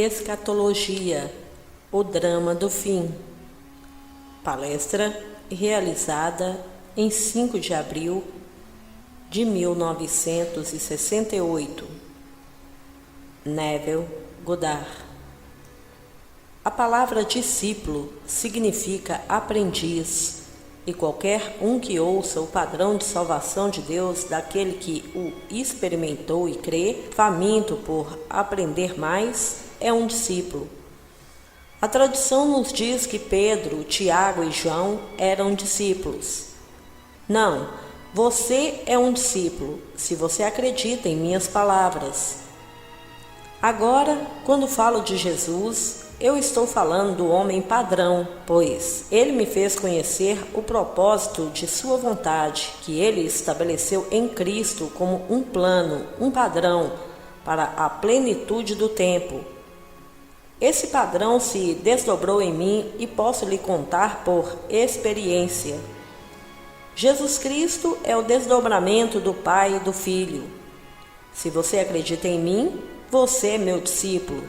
Escatologia, o drama do fim. Palestra realizada em 5 de abril de 1968. Neville Goddard. A palavra discípulo significa aprendiz, e qualquer um que ouça o padrão de salvação de Deus daquele que o experimentou e crê, faminto por aprender mais, é um discípulo. A tradição nos diz que Pedro, Tiago e João eram discípulos. Não, você é um discípulo, se você acredita em minhas palavras. Agora, quando falo de Jesus, eu estou falando do homem padrão, pois ele me fez conhecer o propósito de sua vontade, que ele estabeleceu em Cristo como um plano, um padrão para a plenitude do tempo. Esse padrão se desdobrou em mim e posso lhe contar por experiência. Jesus Cristo é o desdobramento do Pai e do Filho. Se você acredita em mim, você é meu discípulo.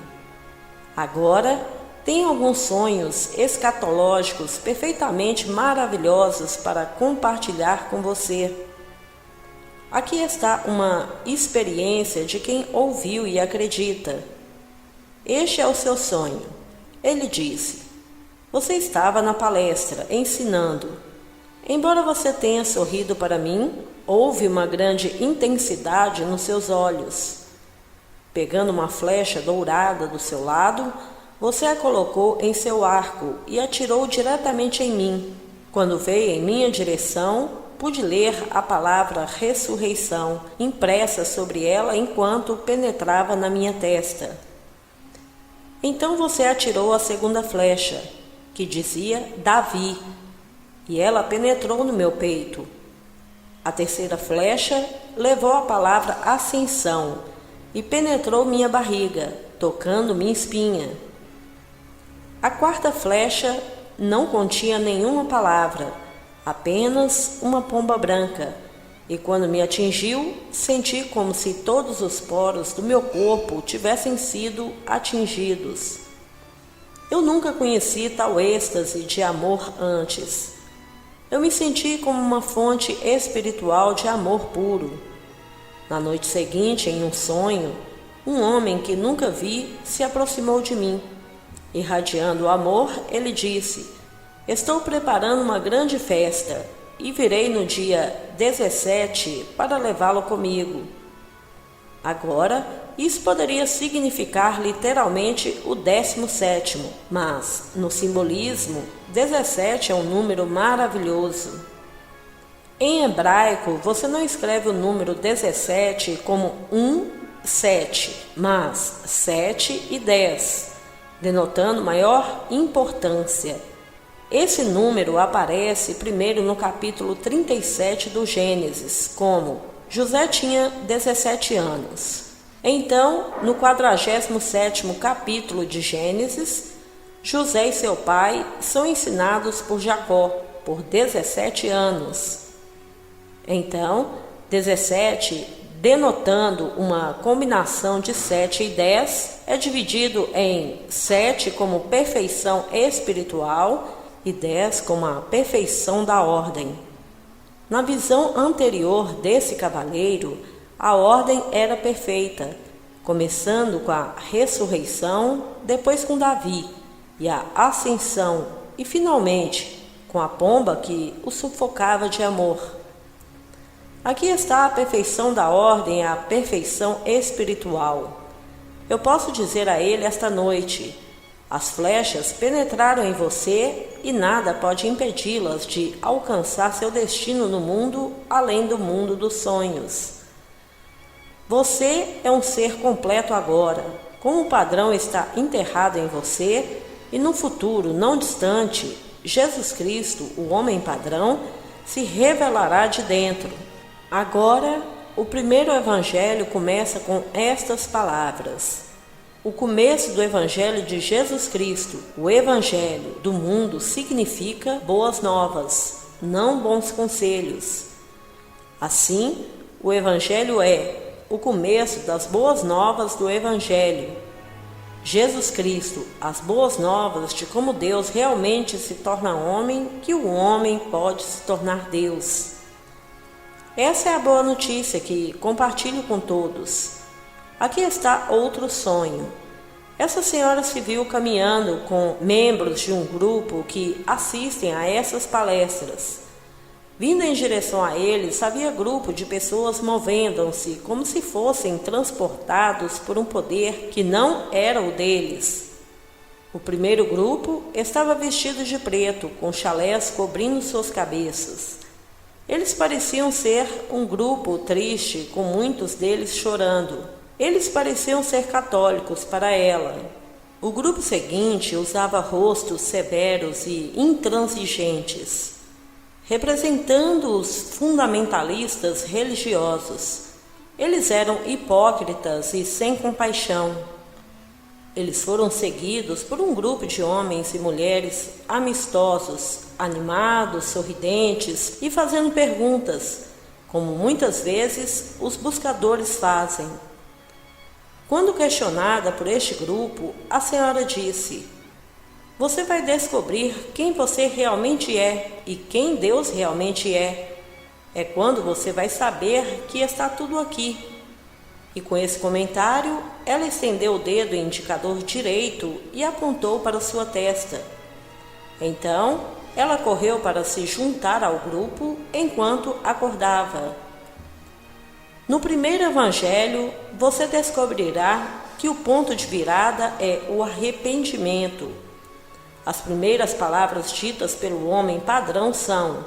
Agora, tenho alguns sonhos escatológicos perfeitamente maravilhosos para compartilhar com você. Aqui está uma experiência de quem ouviu e acredita. Este é o seu sonho. Ele disse: você estava na palestra, ensinando. Embora você tenha sorrido para mim, houve uma grande intensidade nos seus olhos. Pegando uma flecha dourada do seu lado, você a colocou em seu arco e atirou diretamente em mim. Quando veio em minha direção, pude ler a palavra ressurreição impressa sobre ela enquanto penetrava na minha testa. Então você atirou a segunda flecha, que dizia Davi, e ela penetrou no meu peito. A terceira flecha levou a palavra ascensão e penetrou minha barriga, tocando minha espinha. A quarta flecha não continha nenhuma palavra, apenas uma pomba branca, e quando me atingiu, senti como se todos os poros do meu corpo tivessem sido atingidos. Eu nunca conheci tal êxtase de amor antes. Eu me senti como uma fonte espiritual de amor puro. Na noite seguinte, em um sonho, um homem que nunca vi se aproximou de mim. Irradiando o amor, ele disse: estou preparando uma grande festa e virei no dia 17 para levá-lo comigo. Agora, isso poderia significar literalmente o 17º, mas, no simbolismo, 17 é um número maravilhoso. Em hebraico, você não escreve o número 17 como 7, mas 7 e 10, denotando maior importância. Esse número aparece primeiro no capítulo 37 do Gênesis, como José tinha 17 anos. Então, no 47º capítulo de Gênesis, José e seu pai são ensinados por Jacó por 17 anos. Então, 17, denotando uma combinação de 7 e 10, é dividido em 7 como perfeição espiritual e 10 como a perfeição da ordem. Na visão anterior desse cavaleiro, a ordem era perfeita, começando com a ressurreição, depois com Davi, e a ascensão, e finalmente com a pomba que o sufocava de amor. Aqui está a perfeição da ordem, a perfeição espiritual. Eu posso dizer a ele esta noite: as flechas penetraram em você e nada pode impedi-las de alcançar seu destino no mundo além do mundo dos sonhos. Você é um ser completo agora, como o padrão está enterrado em você, e no futuro não distante, Jesus Cristo, o homem padrão, se revelará de dentro. Agora, o primeiro evangelho começa com estas palavras. O começo do evangelho de Jesus Cristo, o evangelho do mundo, significa boas novas, não bons conselhos. Assim, o evangelho é o começo das boas novas do evangelho. Jesus Cristo, as boas novas de como Deus realmente se torna homem, que o homem pode se tornar Deus. Essa é a boa notícia que compartilho com todos. Aqui está outro sonho. Essa senhora se viu caminhando com membros de um grupo que assistem a essas palestras. Vindo em direção a eles, havia grupo de pessoas movendo-se como se fossem transportados por um poder que não era o deles. O primeiro grupo estava vestido de preto, com chalés cobrindo suas cabeças. Eles pareciam ser um grupo triste, com muitos deles chorando. Eles pareciam ser católicos para ela. O grupo seguinte usava rostos severos e intransigentes, representando os fundamentalistas religiosos. Eles eram hipócritas e sem compaixão. Eles foram seguidos por um grupo de homens e mulheres amistosos, animados, sorridentes e fazendo perguntas, como muitas vezes os buscadores fazem. Quando questionada por este grupo, a senhora disse: "Você vai descobrir quem você realmente é e quem Deus realmente é. É quando você vai saber que está tudo aqui." E com esse comentário, ela estendeu o dedo indicador direito e apontou para sua testa. Então, ela correu para se juntar ao grupo enquanto acordava. No primeiro evangelho, você descobrirá que o ponto de virada é o arrependimento. As primeiras palavras ditas pelo homem padrão são: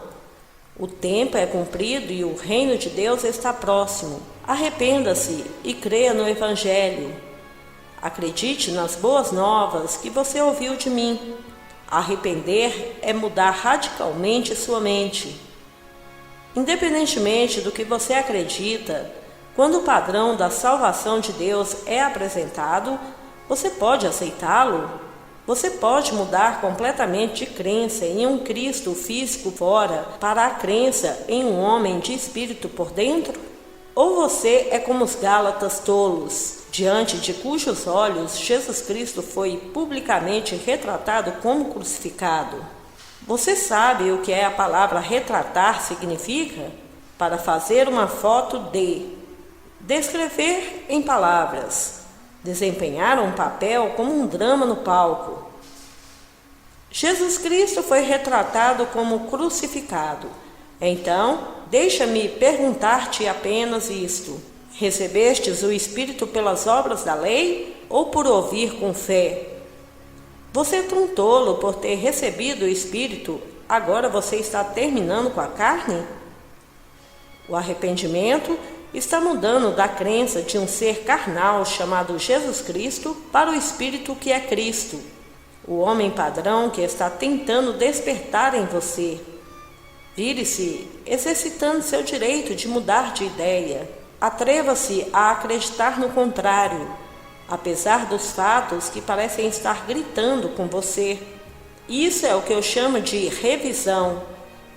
"O tempo é cumprido e o reino de Deus está próximo. Arrependa-se e creia no Evangelho. Acredite nas boas novas que você ouviu de mim." Arrepender é mudar radicalmente sua mente. Independentemente do que você acredita, quando o padrão da salvação de Deus é apresentado, você pode aceitá-lo? Você pode mudar completamente de crença em um Cristo físico fora para a crença em um homem de espírito por dentro? Ou você é como os Gálatas tolos, diante de cujos olhos Jesus Cristo foi publicamente retratado como crucificado? Você sabe o que é a palavra retratar significa? Para fazer uma foto de, descrever em palavras, desempenhar um papel como um drama no palco. Jesus Cristo foi retratado como crucificado. Então, deixa-me perguntar-te apenas isto: recebestes o Espírito pelas obras da lei ou por ouvir com fé? Você é um tolo por ter recebido o Espírito, agora você está terminando com a carne? O arrependimento está mudando da crença de um ser carnal chamado Jesus Cristo para o Espírito que é Cristo, o homem padrão que está tentando despertar em você. Vire-se exercitando seu direito de mudar de ideia. Atreva-se a acreditar no contrário, apesar dos fatos que parecem estar gritando com você. Isso é o que eu chamo de revisão,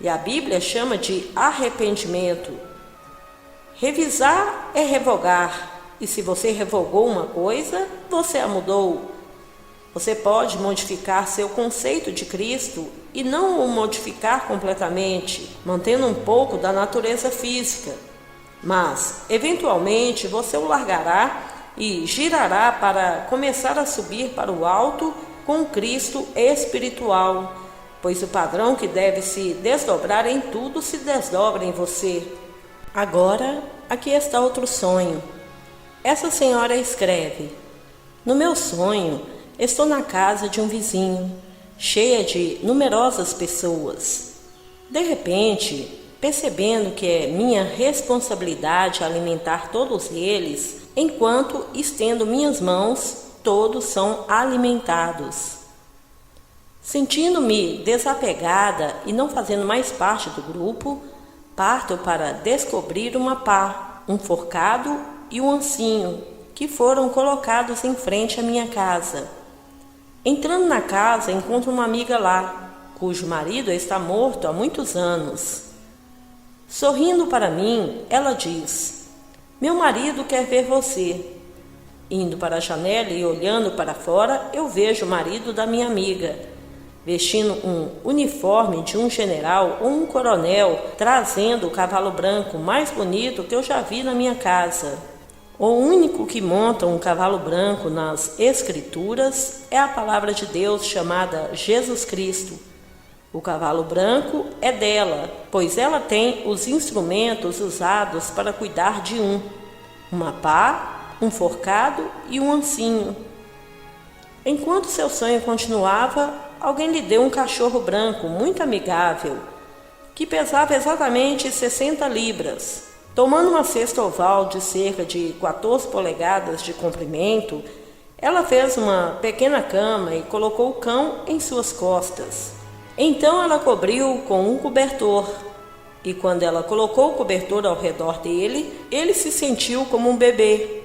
e a Bíblia chama de arrependimento. Revisar é revogar, e se você revogou uma coisa, você a mudou. Você pode modificar seu conceito de Cristo e não o modificar completamente, mantendo um pouco da natureza física. Mas, eventualmente, você o largará e girará para começar a subir para o alto com Cristo espiritual, pois o padrão que deve se desdobrar em tudo se desdobra em você. Agora, aqui está outro sonho. Essa senhora escreve: "No meu sonho, estou na casa de um vizinho, cheia de numerosas pessoas. De repente, percebendo que é minha responsabilidade alimentar todos eles, enquanto estendo minhas mãos, todos são alimentados. Sentindo-me desapegada e não fazendo mais parte do grupo, parto para descobrir uma pá, um forcado e um ancinho, que foram colocados em frente à minha casa. Entrando na casa, encontro uma amiga lá, cujo marido está morto há muitos anos. Sorrindo para mim, ela diz: "Meu marido quer ver você." Indo para a janela e olhando para fora, eu vejo o marido da minha amiga, vestindo um uniforme de um general ou um coronel, trazendo o cavalo branco mais bonito que eu já vi na minha casa. O único que monta um cavalo branco nas Escrituras é a palavra de Deus chamada Jesus Cristo. O cavalo branco é dela, pois ela tem os instrumentos usados para cuidar de uma pá, um forcado e um ancinho. Enquanto seu sonho continuava, alguém lhe deu um cachorro branco muito amigável, que pesava exatamente 60 libras. Tomando uma cesta oval de cerca de 14 polegadas de comprimento, ela fez uma pequena cama e colocou o cão em suas costas. Então ela cobriu-o com um cobertor, e quando ela colocou o cobertor ao redor dele, ele se sentiu como um bebê.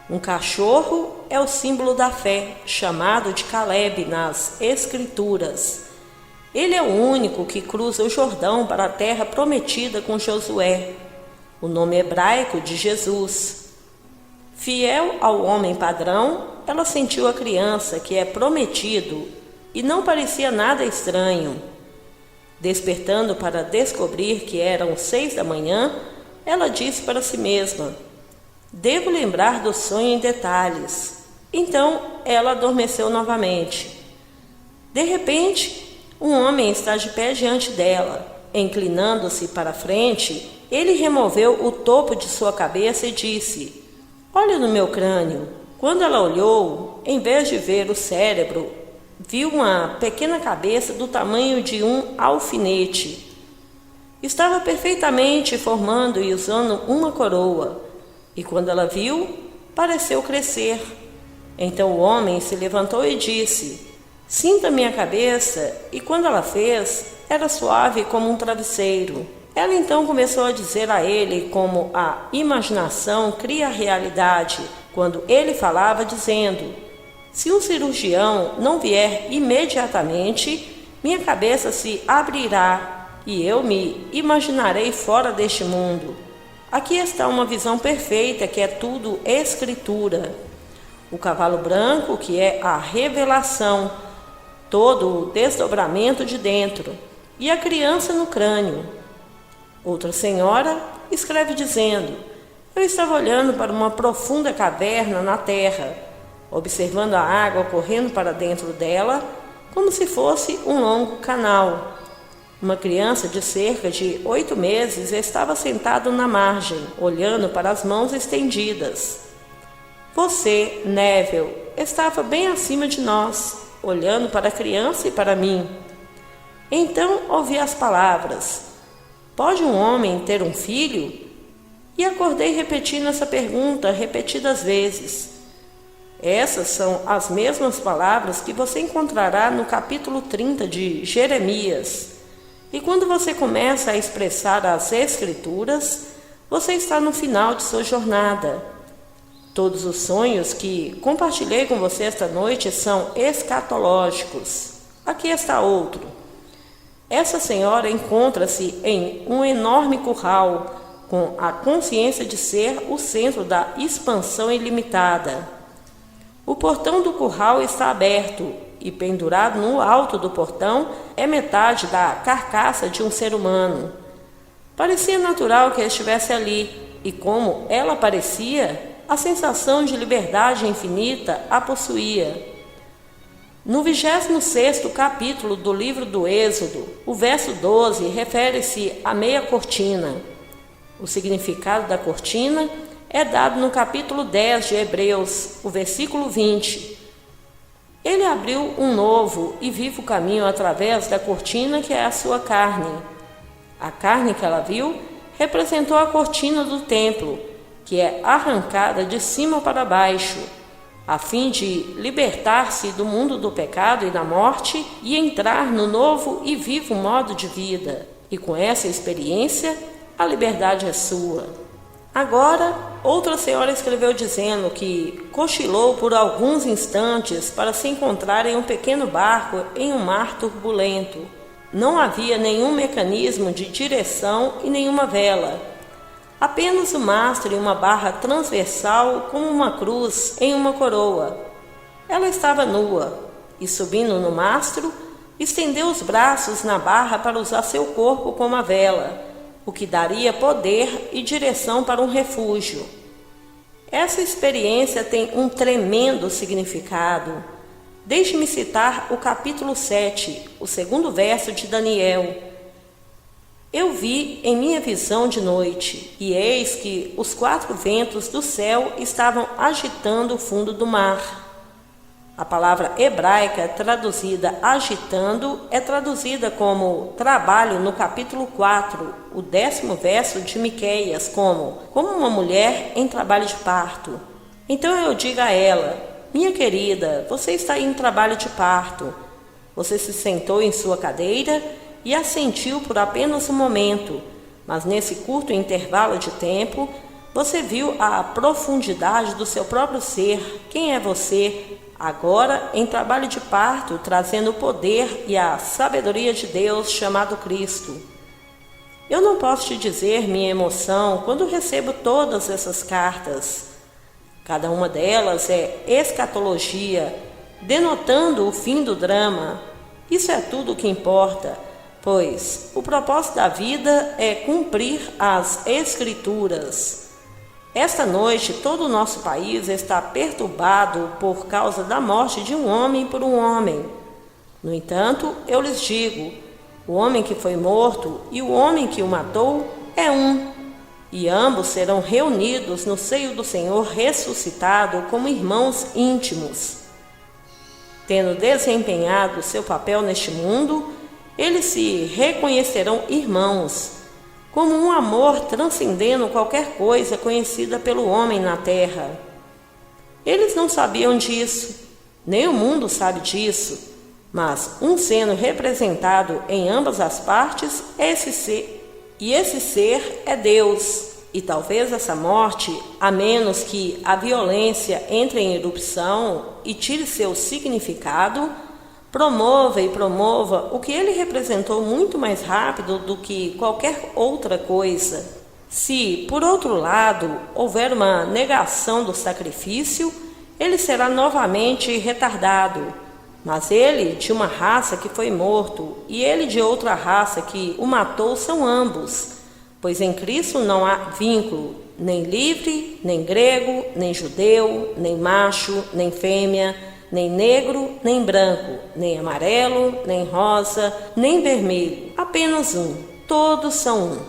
Um cachorro é o símbolo da fé, chamado de Caleb nas Escrituras. Ele é o único que cruza o Jordão para a terra prometida com Josué, o nome hebraico de Jesus. Fiel ao homem padrão, ela sentiu a criança que é prometido e não parecia nada estranho. Despertando para descobrir que eram 6 da manhã, ela disse para si mesma: devo lembrar do sonho em detalhes. Então ela adormeceu novamente. De repente, um homem está de pé diante dela. Inclinando-se para frente, ele removeu o topo de sua cabeça e disse: olha no meu crânio. Quando ela olhou, em vez de ver o cérebro, viu uma pequena cabeça do tamanho de um alfinete. Estava perfeitamente formando e usando uma coroa, e quando ela viu, pareceu crescer. Então o homem se levantou e disse: sinta minha cabeça, e quando ela fez, era suave como um travesseiro. Ela então começou a dizer a ele como a imaginação cria a realidade, quando ele falava dizendo: se um cirurgião não vier imediatamente, minha cabeça se abrirá e eu me imaginarei fora deste mundo. Aqui está uma visão perfeita que é tudo Escritura. O cavalo branco, que é a revelação, todo o desdobramento de dentro, e a criança no crânio. Outra senhora escreve dizendo: eu estava olhando para uma profunda caverna na terra, observando a água correndo para dentro dela, como se fosse um longo canal. Uma criança de cerca de 8 meses estava sentado na margem, olhando para as mãos estendidas. Você, Neville, estava bem acima de nós, olhando para a criança e para mim. Então ouvi as palavras: pode um homem ter um filho? E acordei repetindo essa pergunta repetidas vezes. Essas são as mesmas palavras que você encontrará no capítulo 30 de Jeremias. E quando você começa a expressar as Escrituras, você está no final de sua jornada. Todos os sonhos que compartilhei com você esta noite são escatológicos. Aqui está outro. Essa senhora encontra-se em um enorme curral, com a consciência de ser o centro da expansão ilimitada. O portão do curral está aberto e pendurado no alto do portão é metade da carcaça de um ser humano. Parecia natural que ele estivesse ali, e como ela parecia, a sensação de liberdade infinita a possuía. No 26º capítulo do livro do Êxodo, o verso 12 refere-se à meia cortina. O significado da cortina é dado no capítulo 10 de Hebreus, o versículo 20. Ele abriu um novo e vivo caminho através da cortina que é a sua carne. A carne que ela viu representou a cortina do templo, que é arrancada de cima para baixo, a fim de libertar-se do mundo do pecado e da morte e entrar no novo e vivo modo de vida. E com essa experiência, a liberdade é sua. Agora, outra senhora escreveu dizendo que cochilou por alguns instantes para se encontrar em um pequeno barco em um mar turbulento. Não havia nenhum mecanismo de direção e nenhuma vela. apenas o mastro e uma barra transversal como uma cruz em uma coroa. Ela estava nua e, subindo no mastro, estendeu os braços na barra para usar seu corpo como a vela, o que daria poder e direção para um refúgio. Essa experiência tem um tremendo significado. Deixe-me citar o capítulo 7, o 2º verso de Daniel. Eu vi em minha visão de noite, e eis que os 4 ventos do céu estavam agitando o fundo do mar. A palavra hebraica traduzida agitando é traduzida como trabalho no capítulo 4, o 10º verso de Miqueias, como uma mulher em trabalho de parto. Então eu digo a ela: minha querida, você está em trabalho de parto. Você se sentou em sua cadeira e assentiu por apenas um momento, mas nesse curto intervalo de tempo, você viu a profundidade do seu próprio ser. Quem é você? Agora em trabalho de parto, trazendo o poder e a sabedoria de Deus chamado Cristo. Eu não posso te dizer minha emoção quando recebo todas essas cartas. Cada uma delas é escatologia, denotando o fim do drama. Isso é tudo o que importa, pois o propósito da vida é cumprir as Escrituras. Esta noite, todo o nosso país está perturbado por causa da morte de um homem por um homem. No entanto, eu lhes digo, o homem que foi morto e o homem que o matou é um, e ambos serão reunidos no seio do Senhor ressuscitado como irmãos íntimos. Tendo desempenhado seu papel neste mundo, eles se reconhecerão irmãos, como um amor transcendendo qualquer coisa conhecida pelo homem na terra. Eles não sabiam disso, nem o mundo sabe disso, mas um sendo representado em ambas as partes é esse ser, e esse ser é Deus. E talvez essa morte, a menos que a violência entre em erupção e tire seu significado, promova o que ele representou muito mais rápido do que qualquer outra coisa. Se, por outro lado, houver uma negação do sacrifício, ele será novamente retardado. Mas ele de uma raça que foi morto e ele de outra raça que o matou são ambos, pois em Cristo não há vínculo, nem livre, nem grego, nem judeu, nem macho, nem fêmea, nem negro, nem branco, nem amarelo, nem rosa, nem vermelho, apenas um. Todos são um.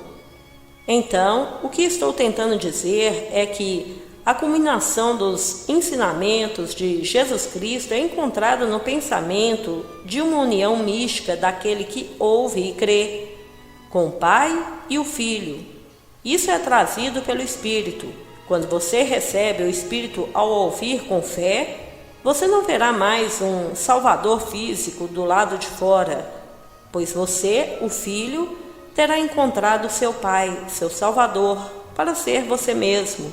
Então, o que estou tentando dizer é que a culminação dos ensinamentos de Jesus Cristo é encontrada no pensamento de uma união mística daquele que ouve e crê, com o Pai e o Filho. Isso é trazido pelo Espírito. Quando você recebe o Espírito ao ouvir com fé, você não verá mais um Salvador físico do lado de fora, pois você, o Filho, terá encontrado seu Pai, seu Salvador, para ser você mesmo.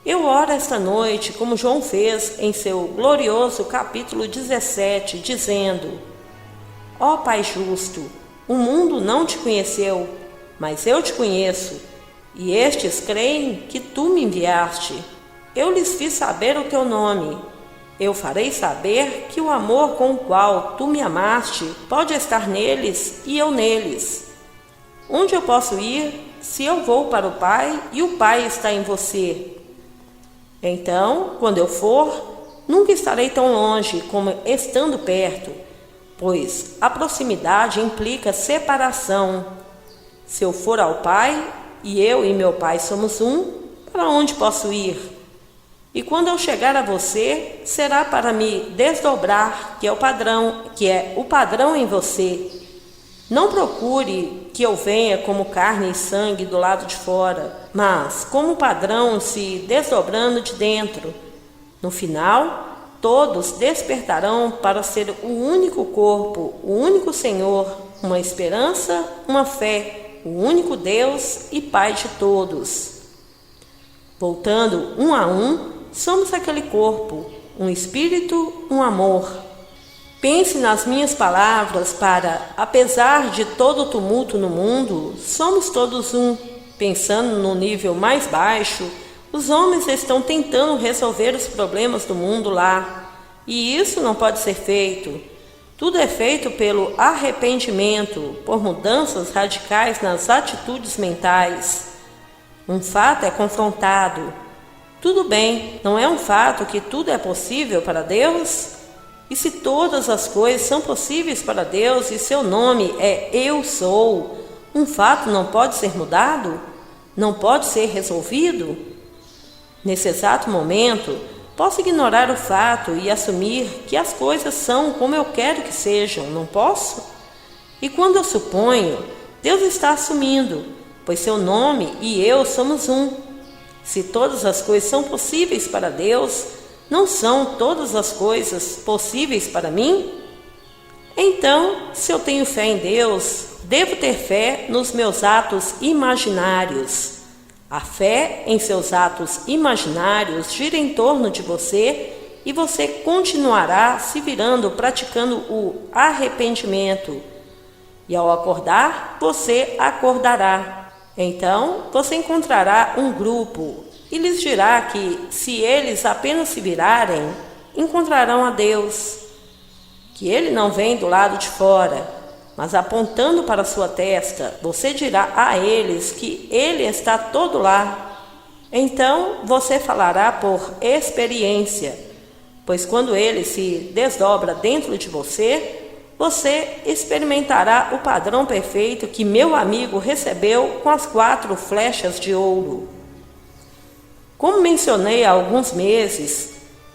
Eu oro esta noite, como João fez em seu glorioso capítulo 17, dizendo: ó Pai justo, o mundo não te conheceu, mas eu te conheço, e estes creem que tu me enviaste. Eu lhes fiz saber o teu nome. Eu farei saber que o amor com o qual tu me amaste pode estar neles e eu neles. Onde eu posso ir se eu vou para o Pai e o Pai está em você? Então, quando eu for, nunca estarei tão longe como estando perto, pois a proximidade implica separação. Se eu for ao Pai e eu e meu Pai somos um, para onde posso ir? E quando eu chegar a você, será para me desdobrar, que é o padrão em você. Não procure que eu venha como carne e sangue do lado de fora, mas como padrão se desdobrando de dentro. No final, todos despertarão para ser o único corpo, o único Senhor, uma esperança, uma fé, o único Deus e Pai de todos. Voltando um a um, somos aquele corpo, um espírito, um amor. Pense nas minhas palavras para, apesar de todo o tumulto no mundo, somos todos um. Pensando no nível mais baixo, os homens estão tentando resolver os problemas do mundo lá. E isso não pode ser feito. Tudo é feito pelo arrependimento, por mudanças radicais nas atitudes mentais. Um fato é confrontado. Tudo bem, não é um fato que tudo é possível para Deus? E se todas as coisas são possíveis para Deus e seu nome é Eu Sou, um fato não pode ser mudado? Não pode ser resolvido? Nesse exato momento, posso ignorar o fato e assumir que as coisas são como eu quero que sejam, não posso? E quando eu suponho, Deus está assumindo, pois seu nome e eu somos um. Se todas as coisas são possíveis para Deus, não são todas as coisas possíveis para mim? Então, se eu tenho fé em Deus, devo ter fé nos meus atos imaginários. A fé em seus atos imaginários gira em torno de você e você continuará se virando praticando o arrependimento. E ao acordar, você acordará. Então, você encontrará um grupo e lhes dirá que, se eles apenas se virarem, encontrarão a Deus. Que Ele não vem do lado de fora, mas apontando para sua testa, você dirá a eles que Ele está todo lá. Então você falará por experiência, pois quando Ele se desdobra dentro de você, você experimentará o padrão perfeito que meu amigo recebeu com as 4 flechas de ouro. Como mencionei há alguns meses,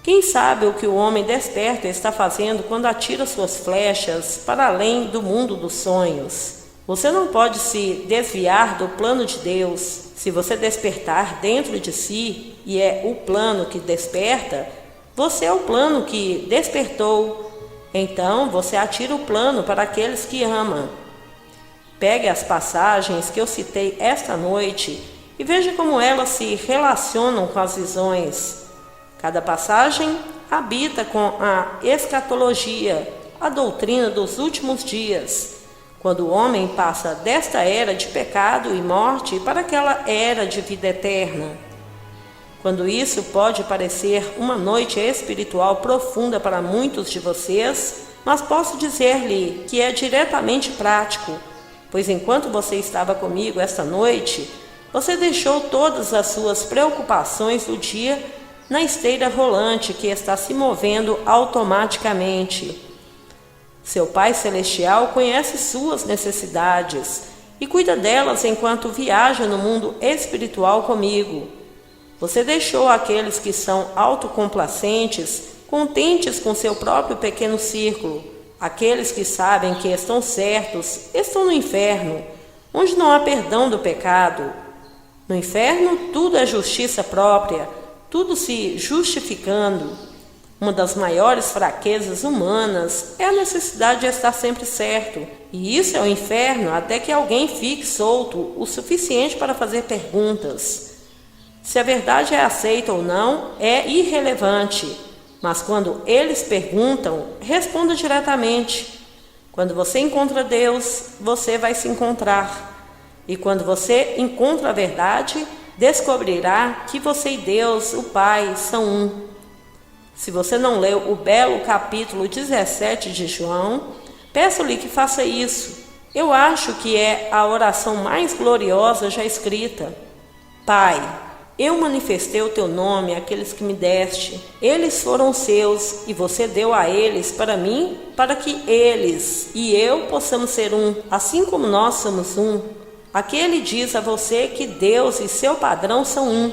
quem sabe o que o homem desperto está fazendo quando atira suas flechas para além do mundo dos sonhos? Você não pode se desviar do plano de Deus. Se você despertar dentro de si, e é o plano que desperta, você é o plano que despertou. Então você atira o plano para aqueles que amam. Pegue as passagens que eu citei esta noite e veja como elas se relacionam com as visões. Cada passagem habita com a escatologia, a doutrina dos últimos dias, quando o homem passa desta era de pecado e morte para aquela era de vida eterna. Quando isso pode parecer uma noite espiritual profunda para muitos de vocês, mas posso dizer-lhe que é diretamente prático, pois enquanto você estava comigo esta noite, você deixou todas as suas preocupações do dia na esteira rolante que está se movendo automaticamente. Seu Pai Celestial conhece suas necessidades e cuida delas enquanto viaja no mundo espiritual comigo. Você deixou aqueles que são autocomplacentes, contentes com seu próprio pequeno círculo. Aqueles que sabem que estão certos estão no inferno, onde não há perdão do pecado. No inferno, tudo é justiça própria, tudo se justificando. Uma das maiores fraquezas humanas é a necessidade de estar sempre certo. E isso é o inferno até que alguém fique solto o suficiente para fazer perguntas. Se a verdade é aceita ou não, é irrelevante. Mas quando eles perguntam, responda diretamente. Quando você encontra Deus, você vai se encontrar. E quando você encontra a verdade, descobrirá que você e Deus, o Pai, são um. Se você não leu o belo capítulo 17 de João, peço-lhe que faça isso. Eu acho que é a oração mais gloriosa já escrita. Pai, eu manifestei o teu nome àqueles que me deste. Eles foram seus e você deu a eles para mim, para que eles e eu possamos ser um, assim como nós somos um. Aquele diz a você que Deus e seu padrão são um.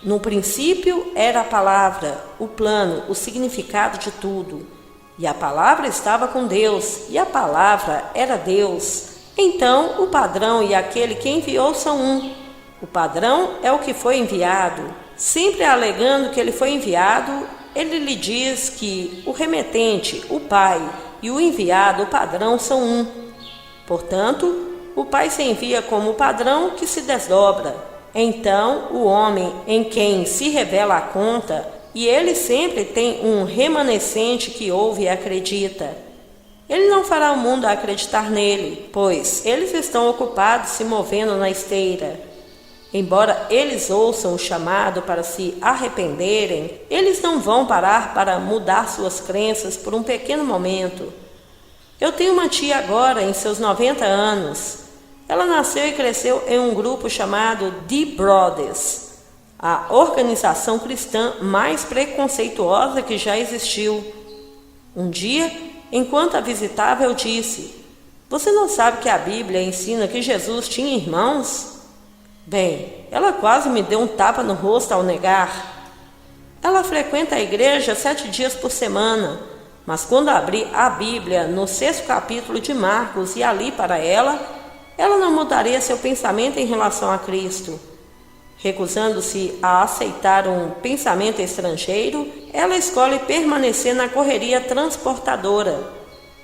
No princípio era a palavra, o plano, o significado de tudo. E a palavra estava com Deus, e a palavra era Deus. Então o padrão e aquele que enviou são um. O padrão é o que foi enviado. Sempre alegando que ele foi enviado, ele lhe diz que o remetente, o Pai, e o enviado, o padrão, são um. Portanto, o Pai se envia como padrão que se desdobra. Então, o homem em quem se revela a conta, e ele sempre tem um remanescente que ouve e acredita. Ele não fará o mundo acreditar nele, pois eles estão ocupados se movendo na esteira. Embora eles ouçam o chamado para se arrependerem, eles não vão parar para mudar suas crenças por um pequeno momento. Eu tenho uma tia agora em seus 90 anos. Ela nasceu e cresceu em um grupo chamado The Brothers, a organização cristã mais preconceituosa que já existiu. Um dia, enquanto a visitava, eu disse: "Você não sabe que a Bíblia ensina que Jesus tinha irmãos?" Bem, ela quase me deu um tapa no rosto ao negar. Ela frequenta a igreja 7 dias por semana, mas quando abri a Bíblia no 6º capítulo de Marcos e a li para ela não mudaria seu pensamento em relação a Cristo. Recusando-se a aceitar um pensamento estrangeiro, ela escolhe permanecer na correria transportadora.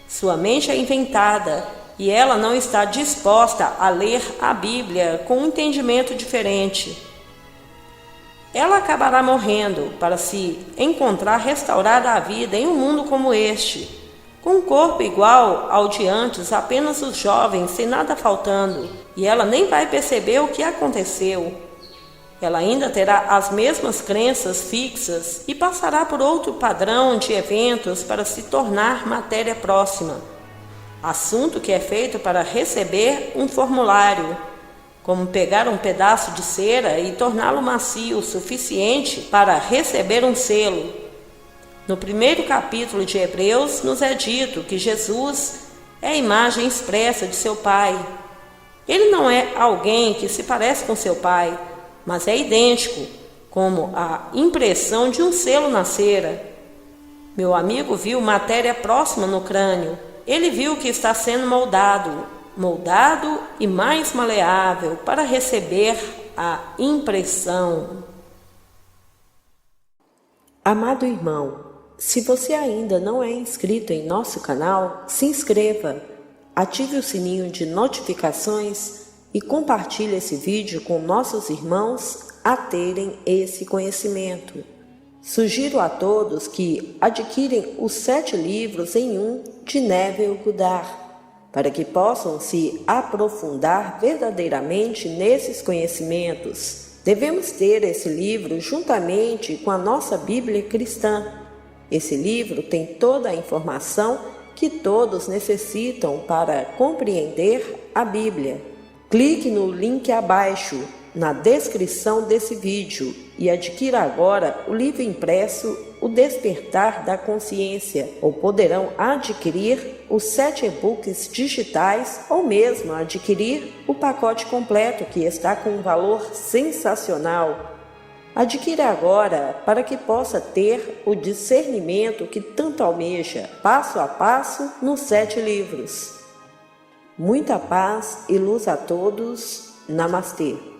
Sua mente é inventada e ela não está disposta a ler a Bíblia com um entendimento diferente. Ela acabará morrendo para se encontrar restaurada à vida em um mundo como este, com um corpo igual ao de antes, apenas os jovens, sem nada faltando, e ela nem vai perceber o que aconteceu. Ela ainda terá as mesmas crenças fixas e passará por outro padrão de eventos para se tornar matéria próxima. Assunto que é feito para receber um formulário, como pegar um pedaço de cera e torná-lo macio o suficiente para receber um selo. No 1º capítulo de Hebreus nos é dito que Jesus é a imagem expressa de seu Pai. Ele não é alguém que se parece com seu Pai, mas é idêntico, como a impressão de um selo na cera. Meu amigo viu matéria próxima no crânio. Ele viu que está sendo moldado e mais maleável para receber a impressão. Amado irmão, se você ainda não é inscrito em nosso canal, se inscreva, ative o sininho de notificações e compartilhe esse vídeo com nossos irmãos a terem esse conhecimento. Sugiro a todos que adquirem os 7 livros em um de Neville Goddard, para que possam se aprofundar verdadeiramente nesses conhecimentos. Devemos ter esse livro juntamente com a nossa Bíblia cristã. Esse livro tem toda a informação que todos necessitam para compreender a Bíblia. Clique no link abaixo, na descrição desse vídeo, e adquira agora o livro impresso O Despertar da Consciência, ou poderão adquirir os 7 e-books digitais ou mesmo adquirir o pacote completo, que está com um valor sensacional. Adquira agora para que possa ter o discernimento que tanto almeja, passo a passo nos 7 livros. Muita paz e luz a todos. Namastê.